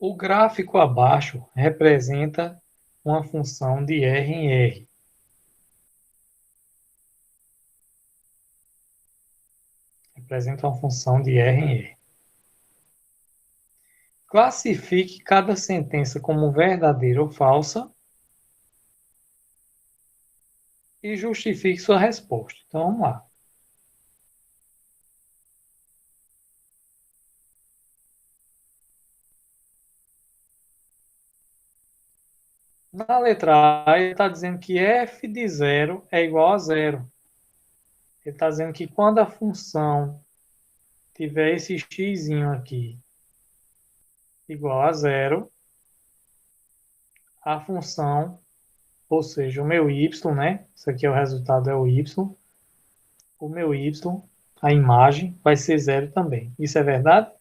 O gráfico abaixo representa uma função de R em R. Representa uma função de R em R. Classifique cada sentença como verdadeira ou falsa e justifique sua resposta. Então, vamos lá. Na letra A, ele está dizendo que f de zero é igual a zero. Ele está dizendo que quando a função tiver esse x aqui igual a zero, a função, ou seja, o meu y, né? Isso aqui é o resultado, é o meu y, a imagem, vai ser zero também. Isso é verdade? O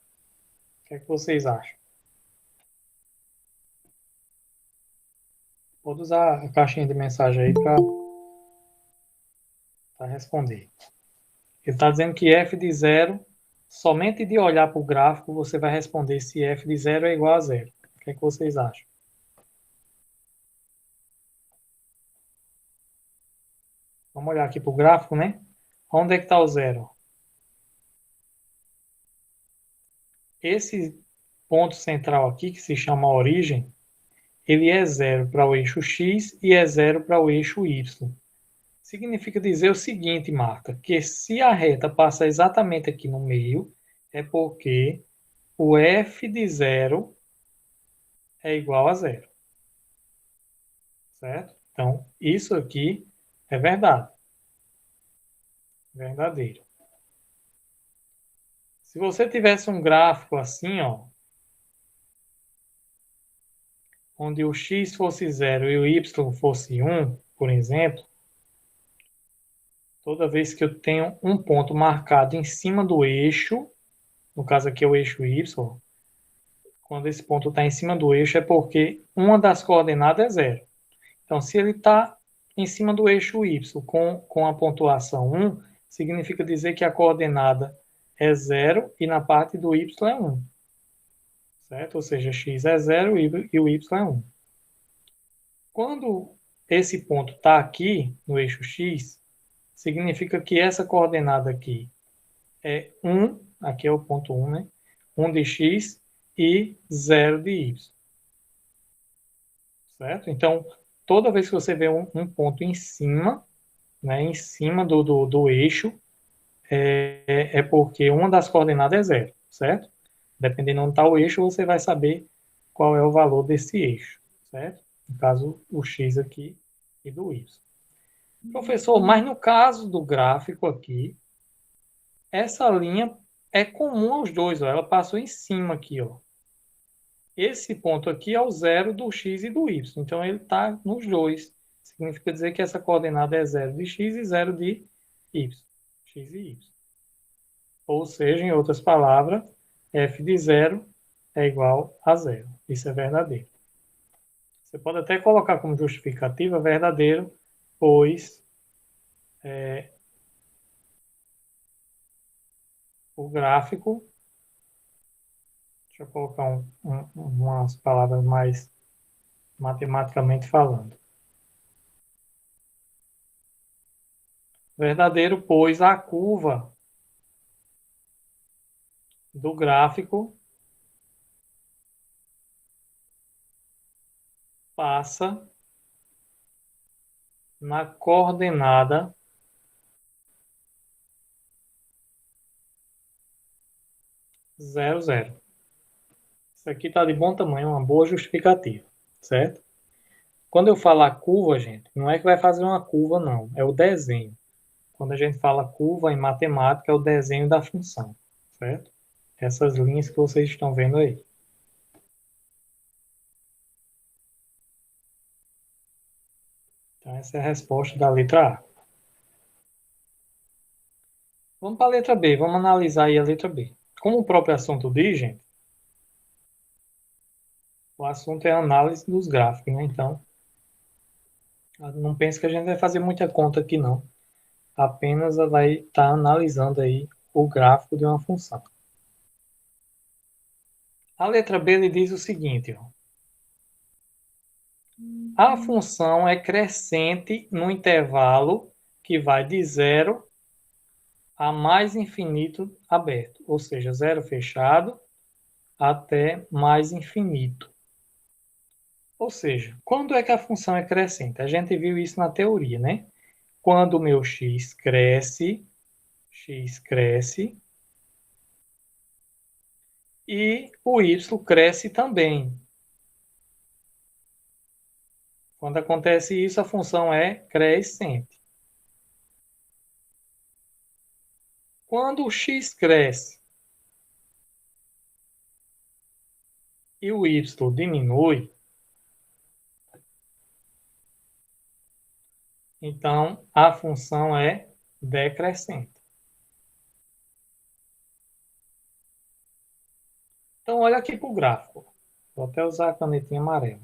que é que vocês acham? Pode usar a caixinha de mensagem aí para responder. Ele está dizendo que f de zero, somente de olhar para o gráfico, você vai responder se f de zero é igual a zero. O que é que vocês acham? Vamos olhar aqui para o gráfico, né? Onde é que está o zero? Esse ponto central aqui, que se chama origem, ele é zero para o eixo x e é zero para o eixo y. Significa dizer o seguinte, Marta, que se a reta passa exatamente aqui no meio, é porque o f de zero é igual a zero, certo? Então, isso aqui é verdade, verdadeiro. Se você tivesse um gráfico assim, ó, onde o x fosse zero e o y fosse 1, por exemplo, toda vez que eu tenho um ponto marcado em cima do eixo, no caso aqui é o eixo y, quando esse ponto está em cima do eixo é porque uma das coordenadas é zero. Então, se ele está em cima do eixo y com a pontuação 1, significa dizer que a coordenada é zero e na parte do y é 1. Certo? Ou seja, x é zero e o y é 1. Quando esse ponto está aqui no eixo x, significa que essa coordenada aqui é 1, aqui é o ponto 1, né? 1 de x e 0 de y. Certo? Então, toda vez que você vê um ponto em cima, né, em cima do eixo, é porque uma das coordenadas é zero, certo? Dependendo de onde está o eixo, você vai saber qual é o valor desse eixo, certo? No caso, o x aqui e do y. Professor, mas no caso do gráfico aqui, essa linha é comum aos dois, ó, ela passou em cima aqui, ó. Esse ponto aqui é o zero do x e do y, então ele está nos dois. Significa dizer que essa coordenada é zero de x e zero de y, x e y. Ou seja, em outras palavras, f de zero é igual a zero. Isso é verdadeiro. Você pode até colocar como justificativa verdadeiro, pois o gráfico, deixa eu colocar umas palavras mais matematicamente falando. Verdadeiro, pois a curva do gráfico passa na coordenada 0, 0. Isso aqui está de bom tamanho, uma boa justificativa, certo? Quando eu falar curva, gente, não é que vai fazer uma curva, não. É o desenho. Quando a gente fala curva em matemática, é o desenho da função, certo? Essas linhas que vocês estão vendo aí. Então, essa é a resposta da letra A. Vamos para a letra B. Vamos analisar aí a letra B. Como o próprio assunto diz, gente, o assunto é a análise dos gráficos, né? Então, não pense que a gente vai fazer muita conta aqui, não. Apenas vai estar analisando aí o gráfico de uma função. A letra B ele diz o seguinte, ó. A função é crescente no intervalo que vai de zero a mais infinito aberto, ou seja, zero fechado até mais infinito. Ou seja, quando é que a função é crescente? A gente viu isso na teoria, né? Quando o meu x cresce e o y cresce também. Quando acontece isso, a função é crescente. Quando o x cresce e o y diminui, então a função é decrescente. Então, olha aqui para o gráfico. Vou até usar a canetinha amarela.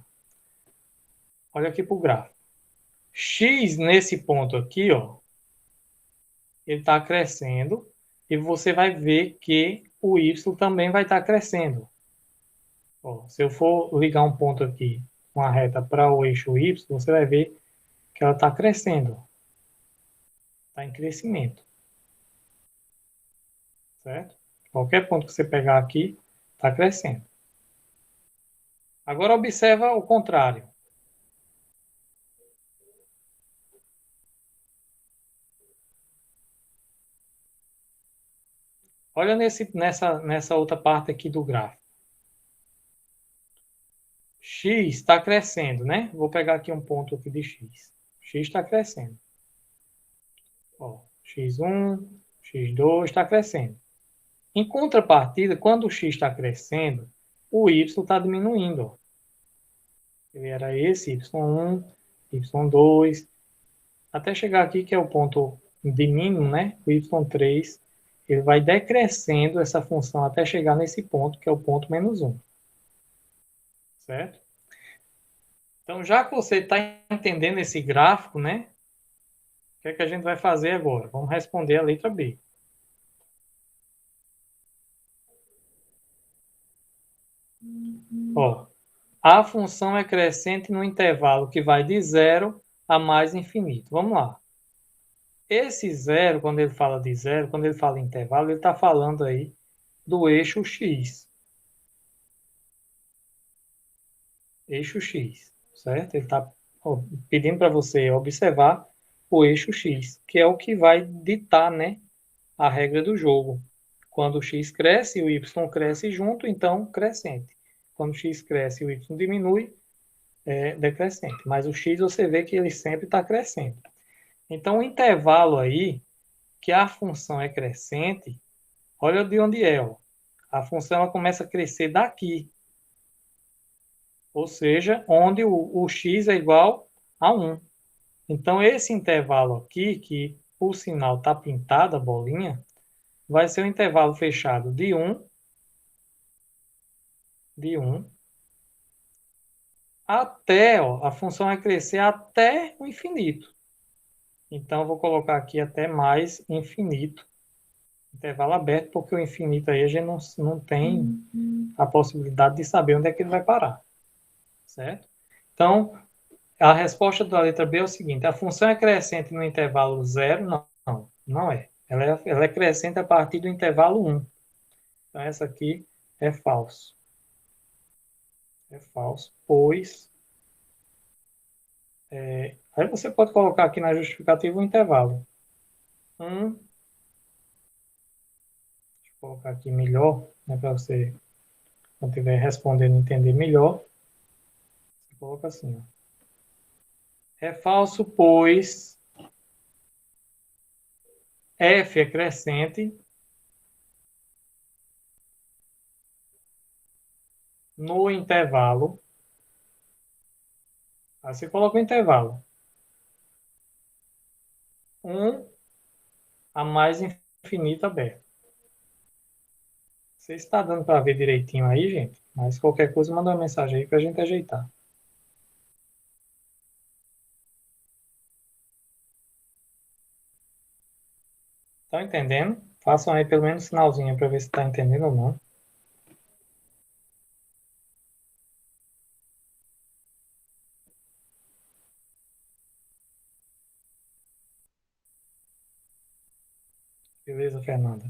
Olha aqui para o gráfico. X nesse ponto aqui, ó, ele está crescendo e você vai ver que o y também vai estar crescendo. Ó, se eu for ligar um ponto aqui, uma reta para o eixo y, você vai ver que ela está crescendo. Está em crescimento. Certo? Qualquer ponto que você pegar aqui, está crescendo. Agora observa o contrário. Olha nessa outra parte aqui do gráfico. X está crescendo, né? Vou pegar aqui um ponto aqui de X. X está crescendo. Ó, X1, X2 está crescendo. Em contrapartida, quando o X está crescendo, o Y está diminuindo. Ó. Ele era esse, Y1, Y2, até chegar aqui que é o ponto de mínimo, né? O Y3, ele vai decrescendo essa função até chegar nesse ponto, que é o ponto -1. Certo? Então, já que você está entendendo esse gráfico, né? O que é que a gente vai fazer agora? Vamos responder a letra B. Ó, a função é crescente no intervalo que vai de zero a mais infinito. Vamos lá. Esse zero, quando ele fala de zero, quando ele fala em intervalo, ele está falando aí do eixo x. Eixo x, certo? Ele está pedindo para você observar o eixo x, que é o que vai ditar, né, a regra do jogo. Quando o x cresce e o y cresce junto, então crescente. Quando o x cresce e o y diminui, é decrescente. Mas o x você vê que ele sempre está crescendo. Então, o intervalo aí, que a função é crescente, olha de onde é. Ó. A função ela começa a crescer daqui. Ou seja, onde o x é igual a 1. Então, esse intervalo aqui, que por sinal está pintado a bolinha, vai ser um intervalo fechado de 1 até, ó, a função vai crescer até o infinito. Então, eu vou colocar aqui até mais infinito. Intervalo aberto, porque o infinito aí a gente não tem a possibilidade de saber onde é que ele vai parar. Certo? Então, a resposta da letra B é o seguinte: a função é crescente no intervalo 0? Não é. Ela é crescente a partir do intervalo 1. Então, essa aqui é falso. É falso, pois... aí você pode colocar aqui na justificativa o intervalo. 1, deixa eu colocar aqui melhor, né, para você, quando estiver respondendo, entender melhor. Você coloca assim, ó. É falso, pois f é crescente no intervalo. Aí você coloca o intervalo 1 a mais infinito aberto. Você está dando para ver direitinho aí, gente? Mas qualquer coisa, manda uma mensagem aí para a gente ajeitar. Estão entendendo? Façam aí pelo menos um sinalzinho para ver se está entendendo ou não. Beleza, Fernanda?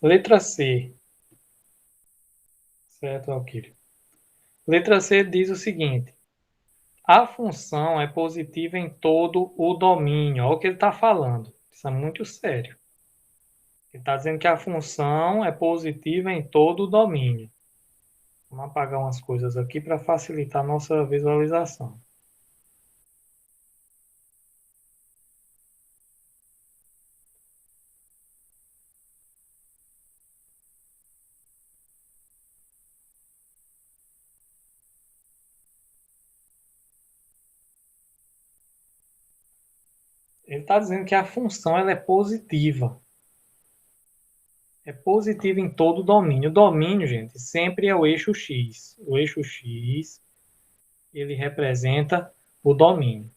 Letra C, certo, Alquírio? Letra C diz o seguinte: a função é positiva em todo o domínio. Olha o que ele está falando. Isso é muito sério. Ele está dizendo que a função é positiva em todo o domínio. Vamos apagar umas coisas aqui para facilitar a nossa visualização. Ele está dizendo que a função ela é positiva. É positiva em todo o domínio. O domínio, gente, sempre é o eixo X. O eixo X, ele representa o domínio,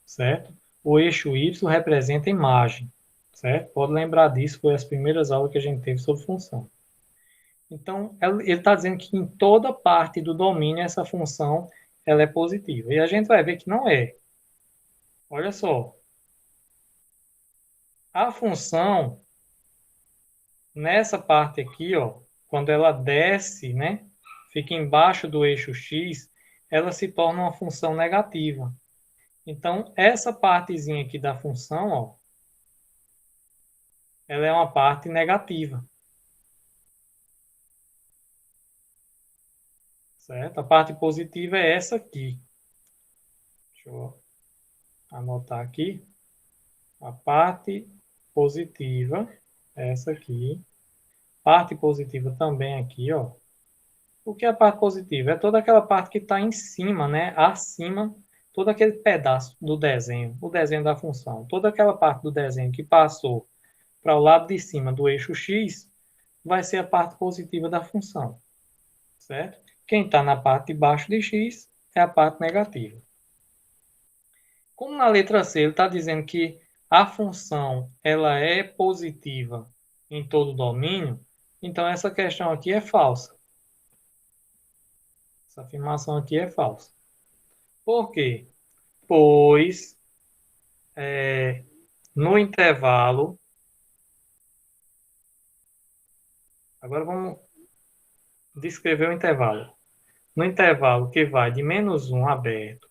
certo? O eixo Y representa a imagem, certo? Pode lembrar disso, foi as primeiras aulas que a gente teve sobre função. Então, ele está dizendo que em toda parte do domínio essa função ela é positiva. E a gente vai ver que não é. Olha só, a função nessa parte aqui, ó, quando ela desce, né, fica embaixo do eixo x, ela se torna uma função negativa. Então, essa partezinha aqui da função, ó, ela é uma parte negativa, certo? A parte positiva é essa aqui. Deixa eu anotar aqui. A parte positiva é essa aqui. Parte positiva também aqui, ó. O que é a parte positiva? É toda aquela parte que está em cima, né? Acima, todo aquele pedaço do desenho, o desenho da função. Toda aquela parte do desenho que passou para o lado de cima do eixo x vai ser a parte positiva da função, certo? Quem está na parte de baixo de x é a parte negativa. Como na letra C ele está dizendo que a função ela é positiva em todo o domínio, então essa questão aqui é falsa. Essa afirmação aqui é falsa. Por quê? Pois no intervalo, agora vamos descrever o intervalo. No intervalo que vai de menos um aberto,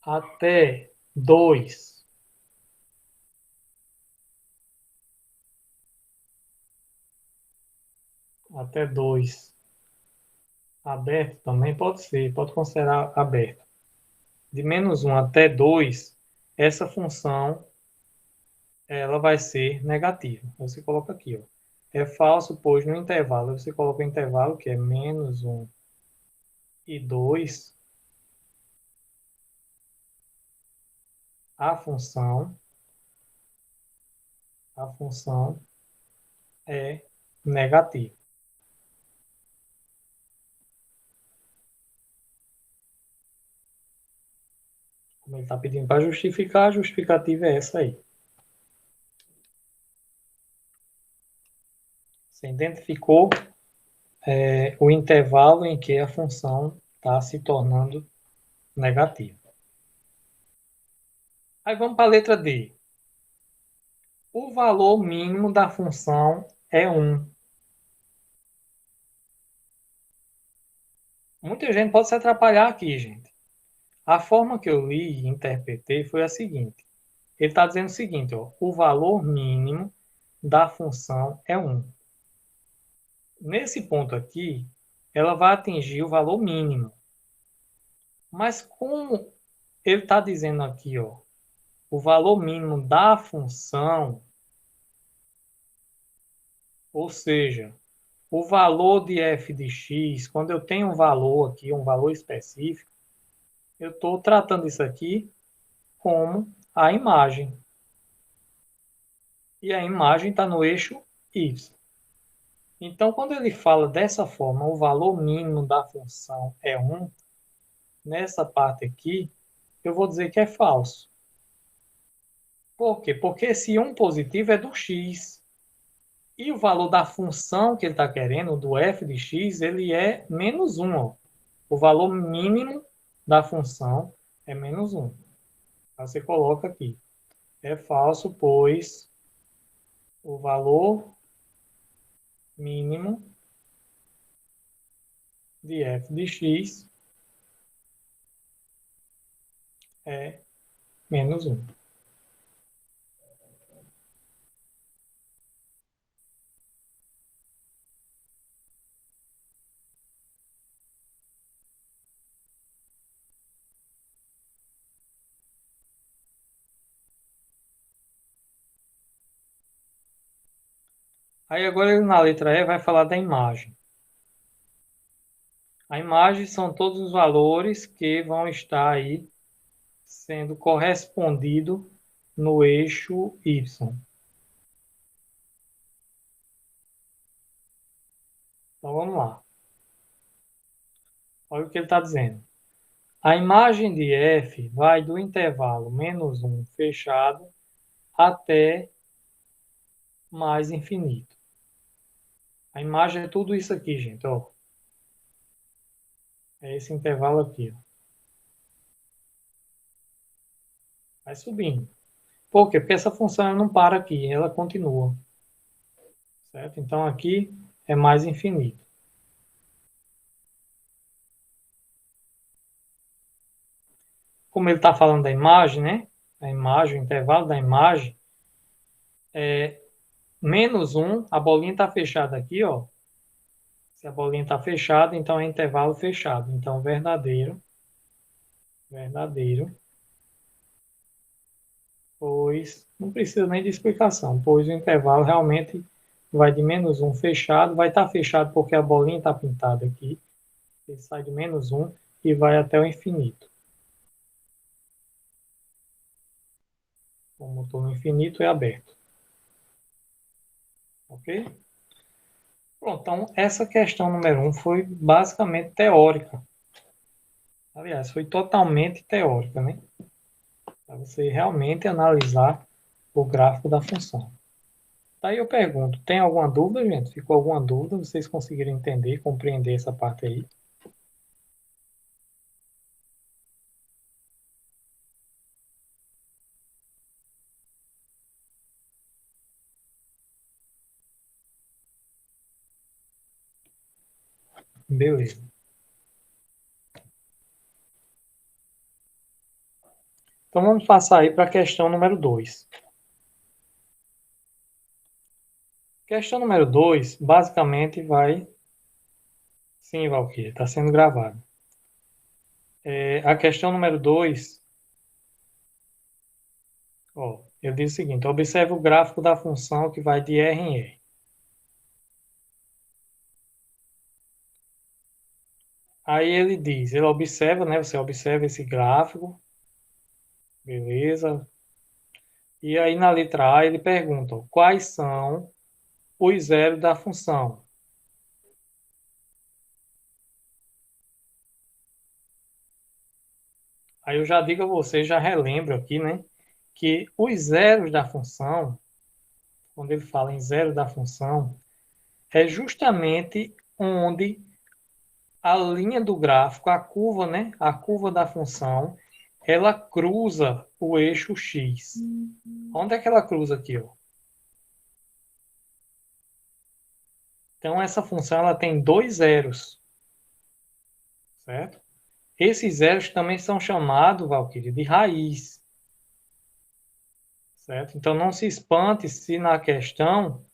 até 2, até 2 aberto também pode ser, pode considerar aberto. De menos um até 2, essa função ela vai ser negativa. Você coloca aqui, ó. É falso, pois no intervalo, você coloca o intervalo que é menos um e 2, a função é negativa. Como ele está pedindo para justificar, a justificativa é essa aí. Você identificou o intervalo em que a função está se tornando negativa. Aí vamos para a letra D. O valor mínimo da função é 1. Muita gente pode se atrapalhar aqui, gente. A forma que eu li e interpretei foi a seguinte. Ele está dizendo o seguinte, ó, o valor mínimo da função é 1. Nesse ponto aqui, ela vai atingir o valor mínimo. Mas como ele está dizendo aqui, ó, o valor mínimo da função, ou seja, o valor de f de x, quando eu tenho um valor aqui, um valor específico, eu estou tratando isso aqui como a imagem. E a imagem está no eixo y. Então, quando ele fala dessa forma, o valor mínimo da função é 1, nessa parte aqui, eu vou dizer que é falso. Por quê? Porque esse 1 positivo é do x. E o valor da função que ele está querendo, do f de x, ele é menos 1. Ó. O valor mínimo da função é menos 1. Então, você coloca aqui. É falso, pois o valor mínimo de f de x é menos 1. Aí agora ele na letra E vai falar da imagem. A imagem são todos os valores que vão estar aí sendo correspondido no eixo Y. Então vamos lá. Olha o que ele está dizendo. A imagem de f vai do intervalo menos 1 fechado até mais infinito. A imagem é tudo isso aqui, gente. Ó. É esse intervalo aqui. Ó. Vai subindo. Por quê? Porque essa função não para aqui, ela continua. Certo? Então aqui é mais infinito. Como ele está falando da imagem, né? A imagem, o intervalo da imagem é menos 1, a bolinha está fechada aqui, ó. Se a bolinha está fechada, então é intervalo fechado. Então, verdadeiro, pois não precisa nem de explicação, pois o intervalo realmente vai de menos 1 fechado, vai estar fechado porque a bolinha está pintada aqui, ele sai de menos 1 e vai até o infinito. Como estou no infinito, é aberto. Ok? Pronto, então essa questão número 1 foi basicamente teórica. Aliás, foi totalmente teórica, né? Para você realmente analisar o gráfico da função. Daí eu pergunto, tem alguma dúvida, gente? Ficou alguma dúvida? Vocês conseguiram entender, compreender essa parte aí? Beleza. Então vamos passar aí para a questão número 2. Questão número 2, basicamente vai... Sim, Valquíria, está sendo gravado. A questão número 2, ó, eu digo o seguinte, observe o gráfico da função que vai de R em R. Aí ele diz, ele observa, né? Você observa esse gráfico, beleza? E aí na letra A ele pergunta, ó, quais são os zeros da função? Aí eu já digo a você, já relembro aqui, né? Que os zeros da função, quando ele fala em zero da função, é justamente onde a linha do gráfico, a curva, né? A curva da função, ela cruza o eixo X. Onde é que ela cruza aqui, ó? Então, essa função ela tem dois zeros, certo? Esses zeros também são chamados, Valquíria, de raiz, certo? Então, não se espante se na questão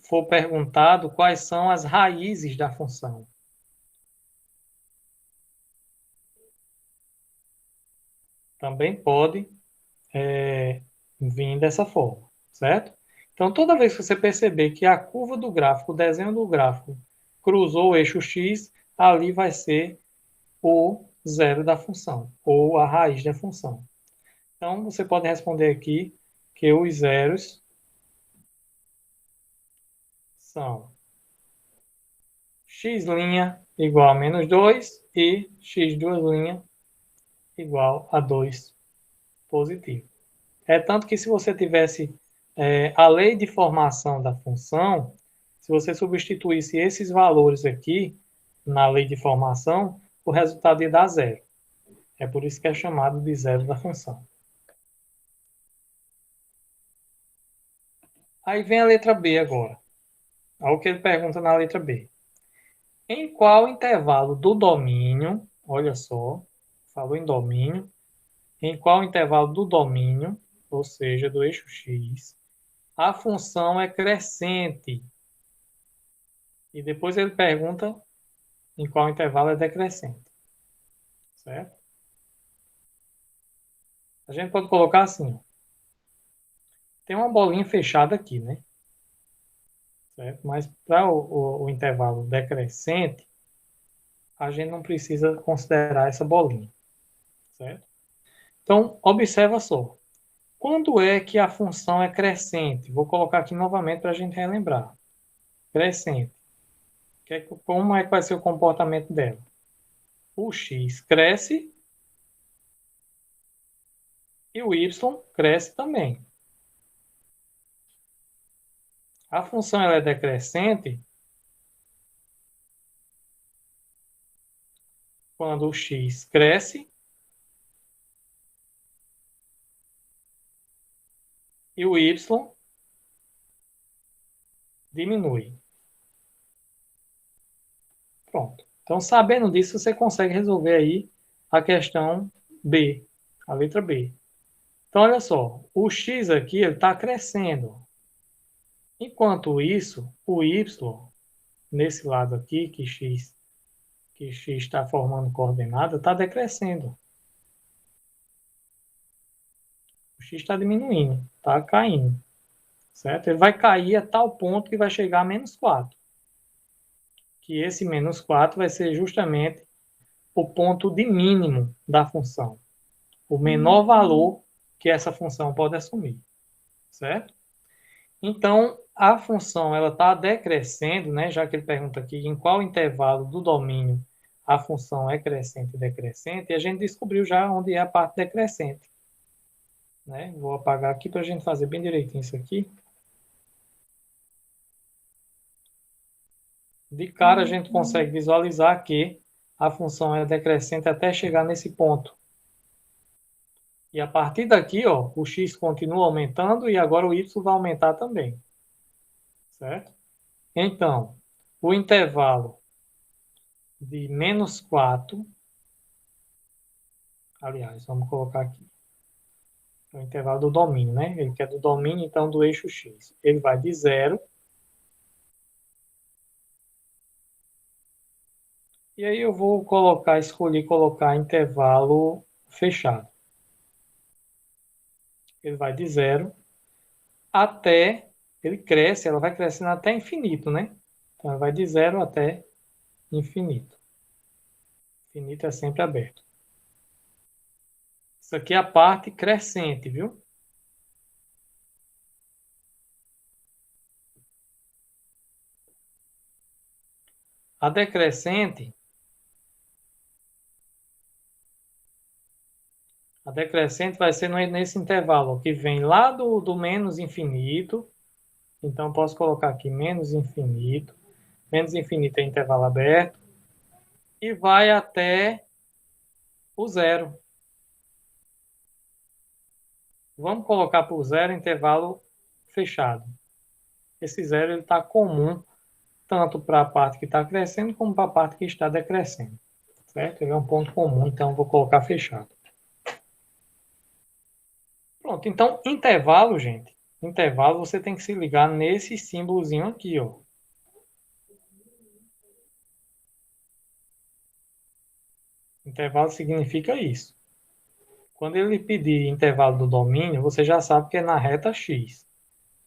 for perguntado quais são as raízes da função. Também pode vir dessa forma, certo? Então, toda vez que você perceber que a curva do gráfico, o desenho do gráfico, cruzou o eixo X, ali vai ser o zero da função, ou a raiz da função. Então, você pode responder aqui que os zeros são x' igual a menos 2 e x2' igual a 2 positivo. É tanto que se você tivesse a lei de formação da função, se você substituísse esses valores aqui na lei de formação, o resultado ia dar zero. É por isso que é chamado de zero da função. Aí vem a letra B agora. Olha o que ele pergunta na letra B. Em qual intervalo do domínio, olha só, falou em domínio, em qual intervalo do domínio, ou seja, do eixo x, a função é crescente. E depois ele pergunta em qual intervalo é decrescente. Certo? A gente pode colocar assim, tem uma bolinha fechada aqui, né? Certo? Mas para o intervalo decrescente, a gente não precisa considerar essa bolinha. Certo? Então, observa só. Quando é que a função é crescente? Vou colocar aqui novamente para a gente relembrar. Crescente. Como é que vai ser o comportamento dela? O x cresce e o y cresce também. A função ela é decrescente quando o x cresce e o y diminui. Pronto. Então, sabendo disso, você consegue resolver aí a questão B, a letra B. Então, olha só, o x aqui está crescendo. Enquanto isso, o y, nesse lado aqui, que x está formando coordenada, está decrescendo. O x está diminuindo, está caindo. Certo? Ele vai cair a tal ponto que vai chegar a menos 4. Que esse menos 4 vai ser justamente o ponto de mínimo da função. O menor valor que essa função pode assumir. Certo? Então, a função ela está decrescendo, né? Já que ele pergunta aqui em qual intervalo do domínio a função é crescente e decrescente, e a gente descobriu já onde é a parte decrescente. Né? Vou apagar aqui para a gente fazer bem direitinho isso aqui. De cara, a gente consegue visualizar que a função é decrescente até chegar nesse ponto. E a partir daqui, ó, o x continua aumentando e agora o y vai aumentar também. Certo? Então, o intervalo de menos 4, aliás, vamos colocar aqui, o intervalo do domínio, né? Ele quer do domínio, então, do eixo x. Ele vai de 0. E aí eu vou escolher colocar intervalo fechado. Ele vai de 0 até, ele cresce, ela vai crescendo até infinito, né? Então, ela vai de 0 até infinito. Infinito é sempre aberto. Isso aqui é a parte crescente, viu? A decrescente vai ser nesse intervalo, que vem lá do menos infinito. Então, posso colocar aqui menos infinito. Menos infinito é intervalo aberto. E vai até o zero. Vamos colocar por zero intervalo fechado. Esse zero está comum tanto para a parte que está crescendo como para a parte que está decrescendo. Certo? Ele é um ponto comum, então vou colocar fechado. Pronto, então intervalo, gente. Intervalo você tem que se ligar nesse símbolozinho aqui, ó. Intervalo significa isso. Quando ele pedir intervalo do domínio, você já sabe que é na reta x,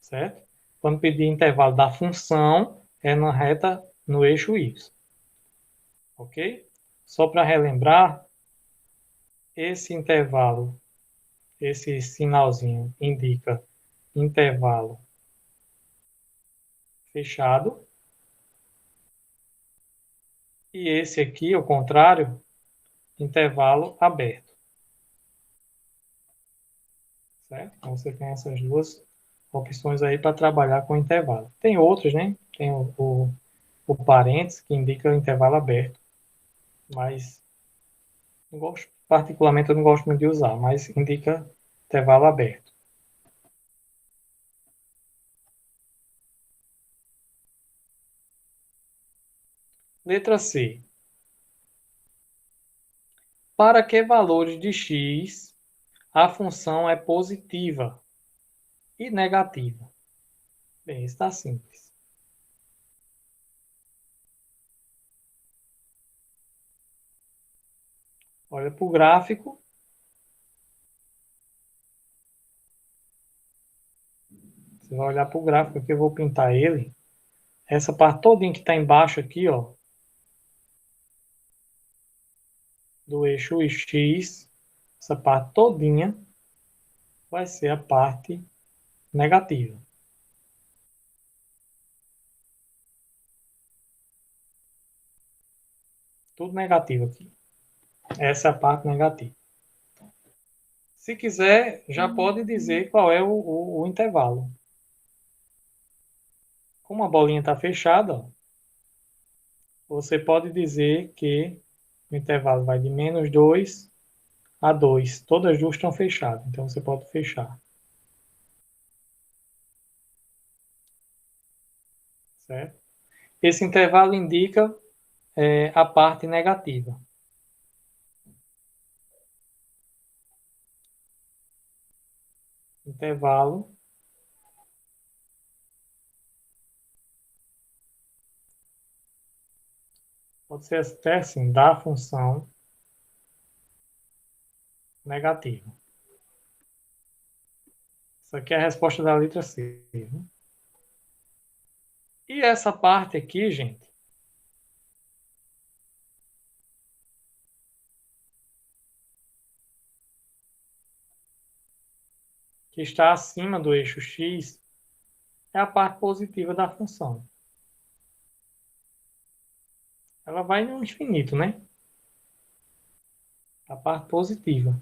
certo? Quando pedir intervalo da função, é na reta no eixo y. Ok? Só para relembrar, esse intervalo, esse sinalzinho indica intervalo fechado. E esse aqui, ao contrário, intervalo aberto. Certo? Então, você tem essas duas opções aí para trabalhar com intervalo. Tem outros, né? Tem o parênteses, que indica o intervalo aberto, mas não gosto, particularmente eu não gosto muito de usar, mas indica intervalo aberto. Letra C. Para que valores de x a função é positiva e negativa? Bem, está simples. Olha para o gráfico. Você vai olhar para o gráfico aqui, eu vou pintar ele. Essa parte todinha que está embaixo aqui, ó, do eixo x, essa parte todinha vai ser a parte negativa. Tudo negativo aqui. Essa é a parte negativa. Se quiser, já pode dizer qual é o intervalo. Como a bolinha está fechada, ó, você pode dizer que o intervalo vai de -2 a 2. Todas as duas estão fechadas, então você pode fechar. Certo? Esse intervalo indica a parte negativa. Intervalo pode ser até assim, da função negativa. Isso aqui é a resposta da letra C. Né? E essa parte aqui, gente, que está acima do eixo x, é a parte positiva da função. Ela vai no infinito, né? A parte positiva.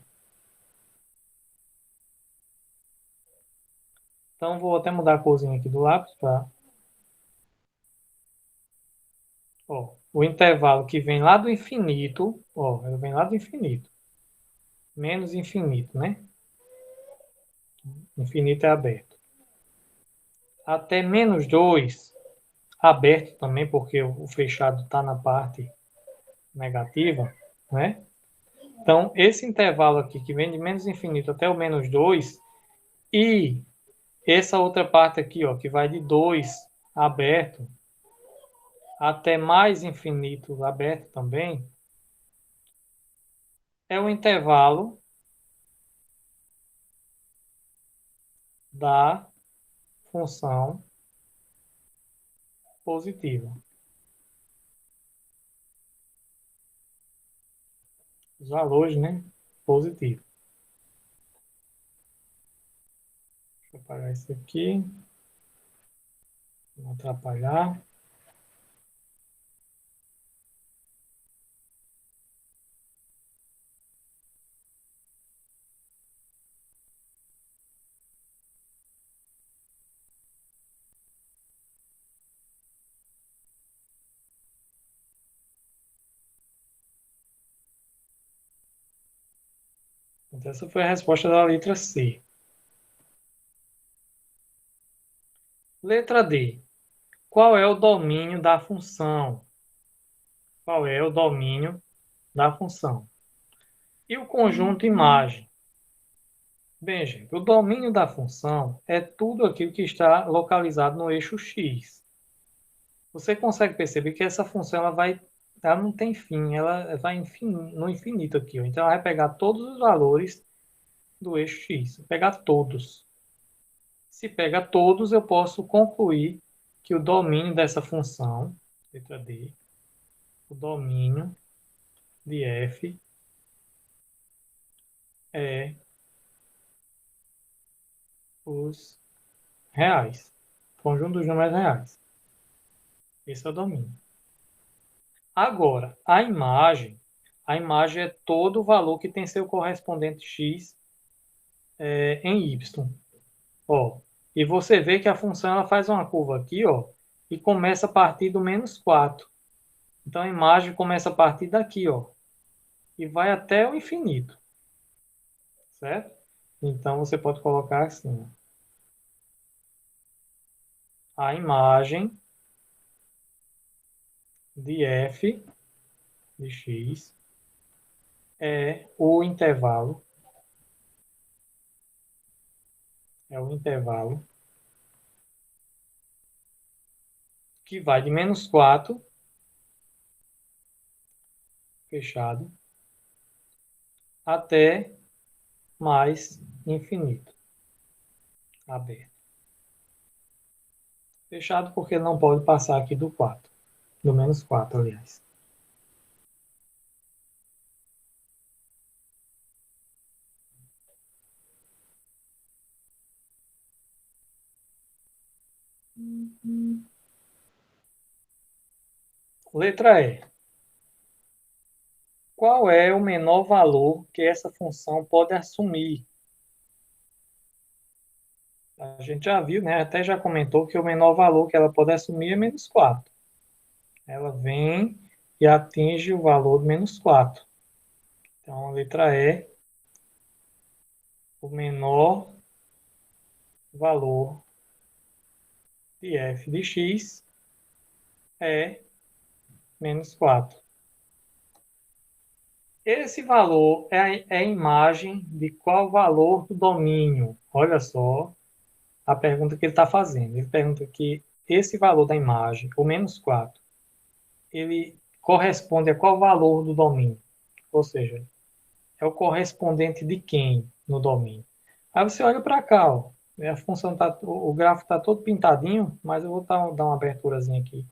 Então, vou até mudar a corzinha aqui do lápis para... O intervalo que vem lá do infinito, ó, ele vem lá do infinito. Menos infinito, né? Infinito é aberto. Até -2, aberto também, porque o fechado está na parte negativa, né? Então, esse intervalo aqui, que vem de menos infinito até o -2, e essa outra parte aqui, ó, que vai de 2 aberto até mais infinito aberto também, é o intervalo da função positiva. Os valores, né? Positivo. Deixa eu apagar isso aqui. Não atrapalhar. Então, essa foi a resposta da letra C. Letra D. Qual é o domínio da função? Qual é o domínio da função? E o conjunto imagem? Bem, gente, o domínio da função é tudo aquilo que está localizado no eixo x. Você consegue perceber que essa função ela não tem fim, ela vai no infinito aqui. Ó. Então, ela vai pegar todos os valores do eixo x, pegar todos. Se pega todos, eu posso concluir que o domínio dessa função, letra D, o domínio de f é os reais, conjunto dos números reais. Esse é o domínio. Agora, a imagem é todo o valor que tem seu correspondente x em y. Ó, E você vê que a função ela faz uma curva aqui, ó, e começa a partir do -4. Então a imagem começa a partir daqui, ó, e vai até o infinito, certo? Então você pode colocar assim, ó, a imagem de f de x é o intervalo que vai de -4, fechado, até mais infinito, aberto. Fechado porque não pode passar aqui do 4, do -4, aliás. Letra E. Qual é o menor valor que essa função pode assumir? A gente já viu, né? Até já comentou que o menor valor que ela pode assumir é -4. Ela vem e atinge o valor de -4. Então, a letra E, o menor valor de f de x é -4. Esse valor é a imagem de qual valor do domínio? Olha só a pergunta que ele está fazendo. Ele pergunta que esse valor da imagem, o -4, ele corresponde a qual valor do domínio? Ou seja, é o correspondente de quem no domínio? Aí você olha para cá, ó, a função tá, o gráfico está todo pintadinho, mas eu vou dar uma aberturazinha aqui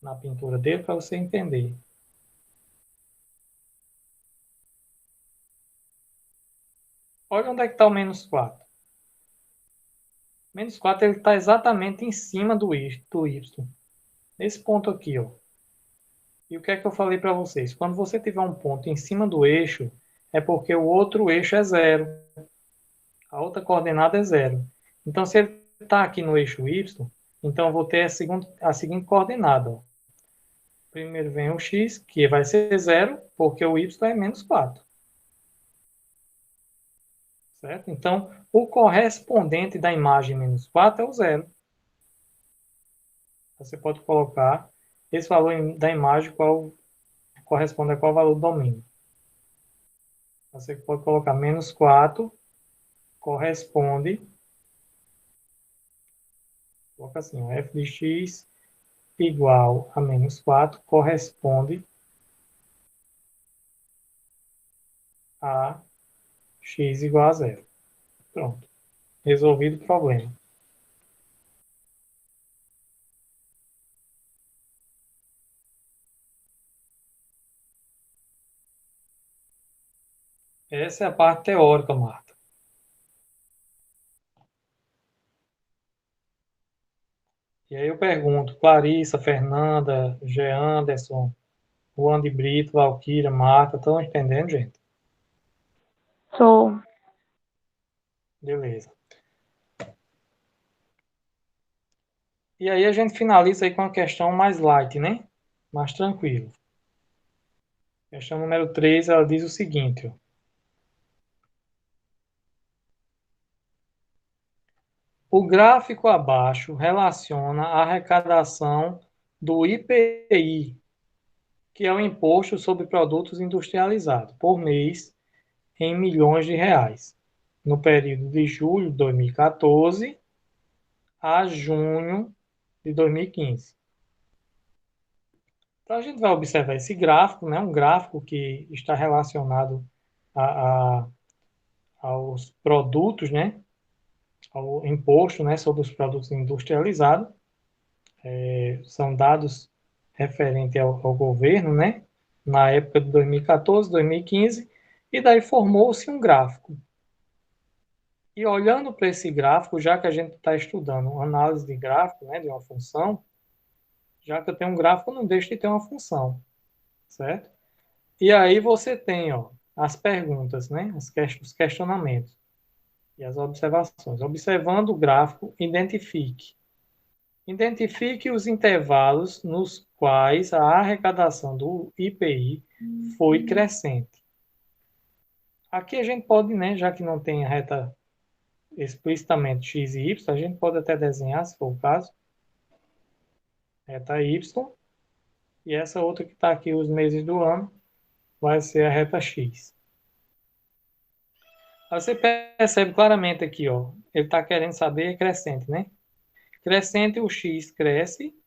na pintura dele para você entender. Olha onde é que está o -4. -4 ele está exatamente em cima do y, nesse ponto aqui, ó. E o que é que eu falei para vocês? Quando você tiver um ponto em cima do eixo, é porque o outro eixo é zero. A outra coordenada é zero. Então, se ele está aqui no eixo y, então eu vou ter a seguinte coordenada. Ó. Primeiro vem o x, que vai ser zero, porque o y é -4. Certo? Então, o correspondente da imagem -4 é o zero. Você pode colocar esse valor da imagem, qual corresponde a qual valor do domínio. Você pode colocar -4 corresponde, coloca assim, f de x igual a -4 corresponde a x igual a zero. Pronto. Resolvido o problema. Essa é a parte teórica, Marta. E aí eu pergunto, Clarissa, Fernanda, G. Anderson, Juan de Brito, Valquíria, Marta, estão entendendo, gente? Sou. Beleza. E aí a gente finaliza aí com a questão mais light, né? Mais tranquilo. Questão número 3, ela diz o seguinte, ó. O gráfico abaixo relaciona a arrecadação do IPI, que é o Imposto sobre Produtos Industrializados, por mês, em milhões de reais, no período de julho de 2014 a junho de 2015. Então, a gente vai observar esse gráfico, né, um gráfico que está relacionado a, a, aos produtos, né, ao imposto, né, sobre os produtos industrializados. São dados referentes ao governo, né, na época de 2014, 2015, e daí formou-se um gráfico. E olhando para esse gráfico, já que a gente está estudando análise de gráfico, né, de uma função, já que eu tenho um gráfico, não deixa de ter uma função, certo? E aí você tem, ó, as perguntas, né, os questionamentos. E as observações. Observando o gráfico, identifique. Identifique os intervalos nos quais a arrecadação do IPI foi crescente. Aqui a gente pode, né, já que não tem a reta explicitamente x e y, a gente pode até desenhar, se for o caso, reta y, e essa outra que está aqui, os meses do ano, vai ser a reta x. Aí você percebe claramente aqui, ó, ele está querendo saber crescente, né? Crescente, o x cresce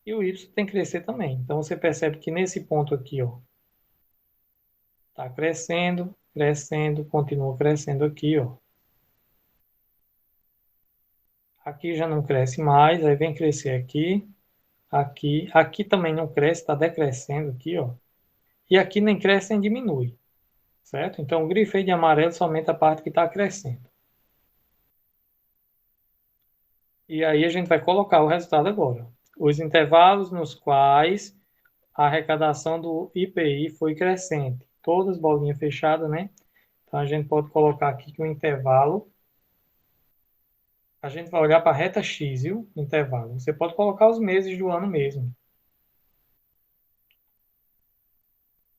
e o y tem que crescer também. Então você percebe que nesse ponto aqui, ó, está crescendo, crescendo, continua crescendo aqui, ó. Aqui já não cresce mais, aí vem crescer aqui, aqui também não cresce, está decrescendo aqui, ó. E aqui nem cresce nem diminui, certo? Então, eu grifei de amarelo somente a parte que está crescendo. E aí a gente vai colocar o resultado agora. Os intervalos nos quais a arrecadação do IPI foi crescente. Todas bolinhas fechadas, né? Então, a gente pode colocar aqui que o intervalo, a gente vai olhar para a reta X, viu? Intervalo. Você pode colocar os meses do ano mesmo.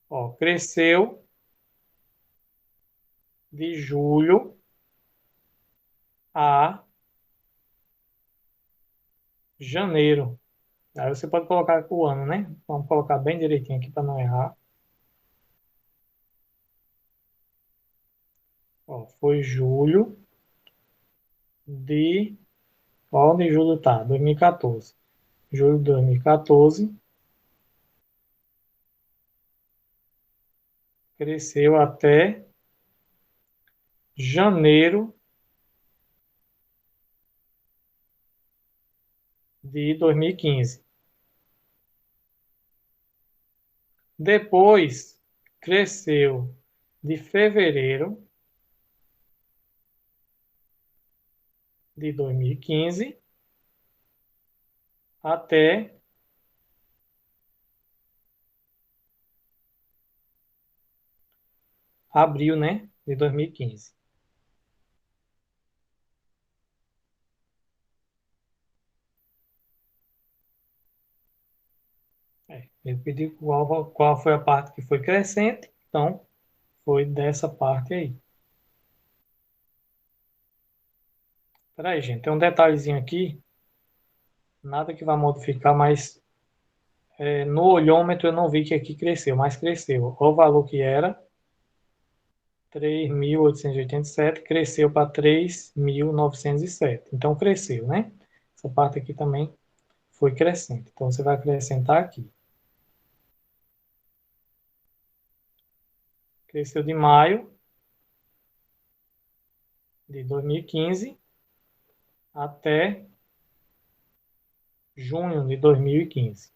Ó, cresceu de julho a janeiro. Aí você pode colocar o ano, né? Vamos colocar bem direitinho aqui para não errar. Ó, foi julho de... Onde julho tá? 2014. Julho de 2014 cresceu até janeiro de 2015. Depois cresceu de fevereiro de 2015 até abril, né, de 2015. Ele pediu qual foi a parte que foi crescente, então foi dessa parte aí. Peraí, gente, tem um detalhezinho aqui, nada que vai modificar, mas no olhômetro eu não vi que aqui cresceu, mas cresceu. Olha o valor que era, 3.887, cresceu para 3.907. Então cresceu, né? Essa parte aqui também foi crescente. Então você vai acrescentar aqui. Cresceu de maio de 2015 até junho de 2015.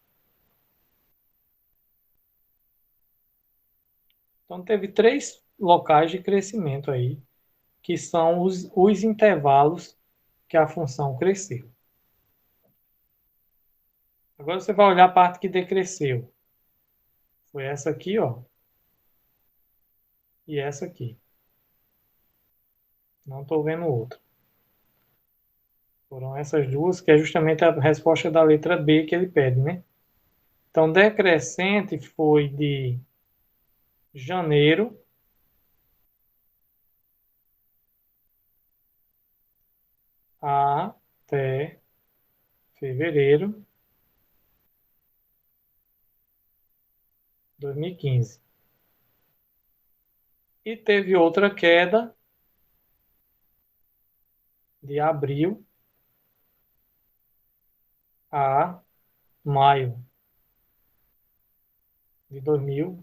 Então teve três locais de crescimento aí, que são os intervalos que a função cresceu. Agora você vai olhar a parte que decresceu. Foi essa aqui, ó. E essa aqui. Não estou vendo outra. Foram essas duas, que é justamente a resposta da letra B que ele pede, né? Então, decrescente foi de janeiro até fevereiro de 2015. E teve outra queda de abril a maio de 2015.